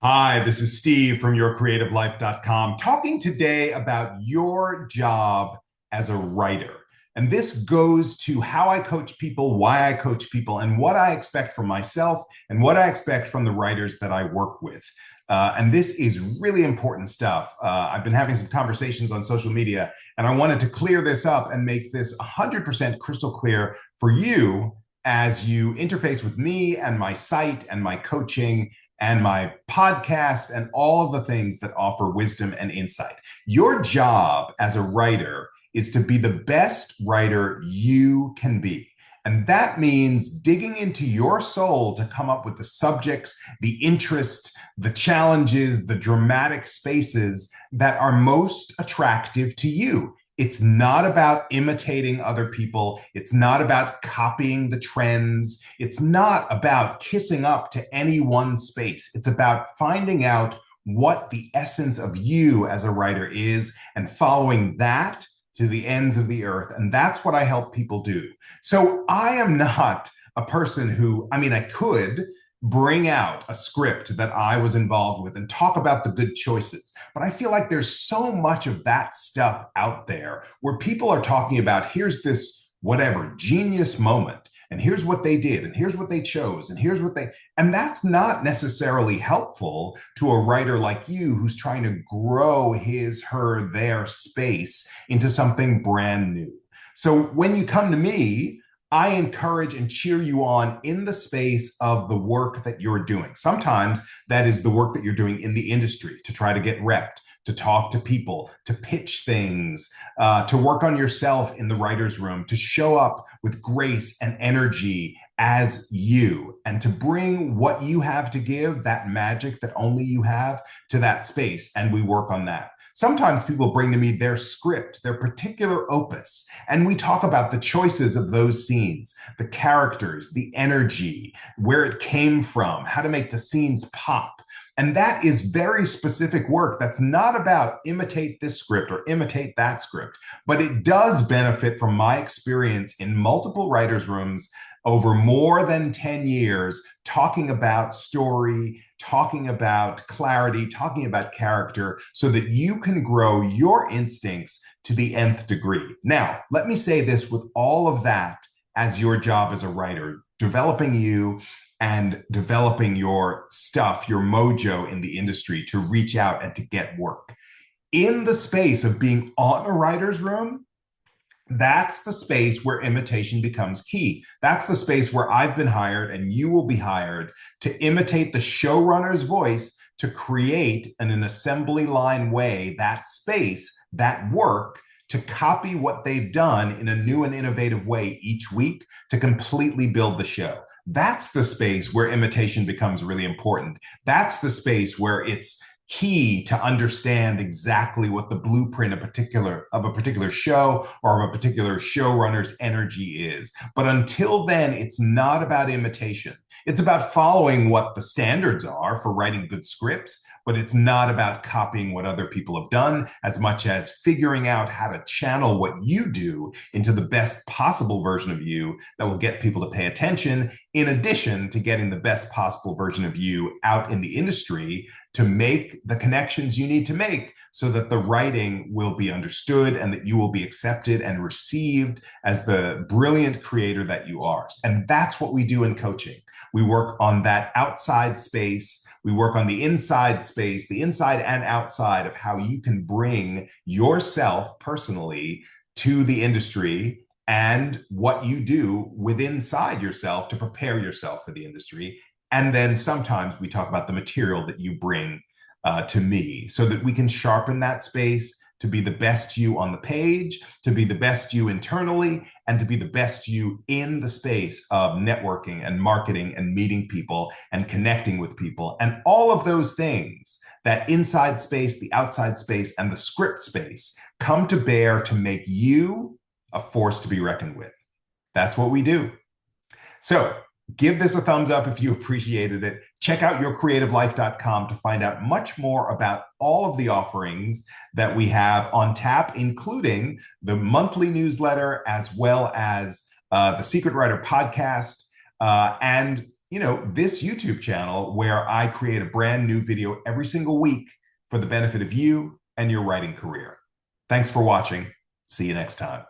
Hi, this is Steve from yourcreativelife.com talking today about your job as a writer. And this goes to how I coach people, why I coach people, and what I expect from myself and what I expect from the writers that I work with. And this is really important stuff. I've been having some conversations on social media, and I wanted to clear this up and make this 100% crystal clear for you as you interface with me and my site and my coaching and my podcast and all of the things that offer wisdom and insight. Your job as a writer is to be the best writer you can be. And that means digging into your soul to come up with the subjects, the interest, the challenges, the dramatic spaces that are most attractive to you. It's not about imitating other people. It's not about copying the trends. It's not about kissing up to any one space. It's about finding out what the essence of you as a writer is and following that to the ends of the earth. And that's what I help people do. So I am not a person who, I could bring out a script that I was involved with and talk about the good choices. But I feel like there's so much of that stuff out there where people are talking about here's this whatever genius moment, and here's what they did, and here's what they chose, and here's what they, and that's not necessarily helpful to a writer like you who's trying to grow his, her, their space into something brand new. So when you come to me, I encourage and cheer you on in the space of the work that you're doing. Sometimes that is the work that you're doing in the industry to try to get repped, to talk to people, to pitch things, to work on yourself in the writer's room, to show up with grace and energy as you, and to bring what you have to give, that magic that only you have, to that space. And we work on that. Sometimes people bring to me their script, their particular opus, and we talk about the choices of those scenes, the characters, the energy, where it came from, how to make the scenes pop. And that is very specific work that's not about imitate this script or imitate that script, but it does benefit from my experience in multiple writers' rooms over more than 10 years, talking about story, talking about clarity, talking about character, so that you can grow your instincts to the nth degree. Now, let me say this with all of that as your job as a writer, developing you and developing your stuff, your mojo in the industry to reach out and to get work. In the space of being on a writer's room, that's the space where imitation becomes key. That's the space where I've been hired and you will be hired to imitate the showrunner's voice to create in an assembly line way that space, that work, to copy what they've done in a new and innovative way each week to completely build the show. That's the space where imitation becomes really important. That's the space where it's key to understand exactly what the blueprint of a particular show or of a particular showrunner's energy is. But until then, it's not about imitation. It's about following what the standards are for writing good scripts, but it's not about copying what other people have done as much as figuring out how to channel what you do into the best possible version of you that will get people to pay attention, in addition to getting the best possible version of you out in the industry to make the connections you need to make so that the writing will be understood and that you will be accepted and received as the brilliant creator that you are. And that's what we do in coaching. We work on that outside space. We work on the inside space, the inside and outside of how you can bring yourself personally to the industry and what you do within inside yourself to prepare yourself for the industry. And then sometimes we talk about the material that you bring to me so that we can sharpen that space to be the best you on the page, to be the best you internally, and to be the best you in the space of networking and marketing and meeting people and connecting with people. And all of those things, that inside space, the outside space, and the script space, come to bear to make you a force to be reckoned with. That's what we do. So give this a thumbs up if you appreciated it. Check out yourcreativelife.com to find out much more about all of the offerings that we have on tap, including the monthly newsletter, as well as the Secret Writer podcast, and this YouTube channel where I create a brand new video every single week for the benefit of you and your writing career. Thanks for watching. See you next time.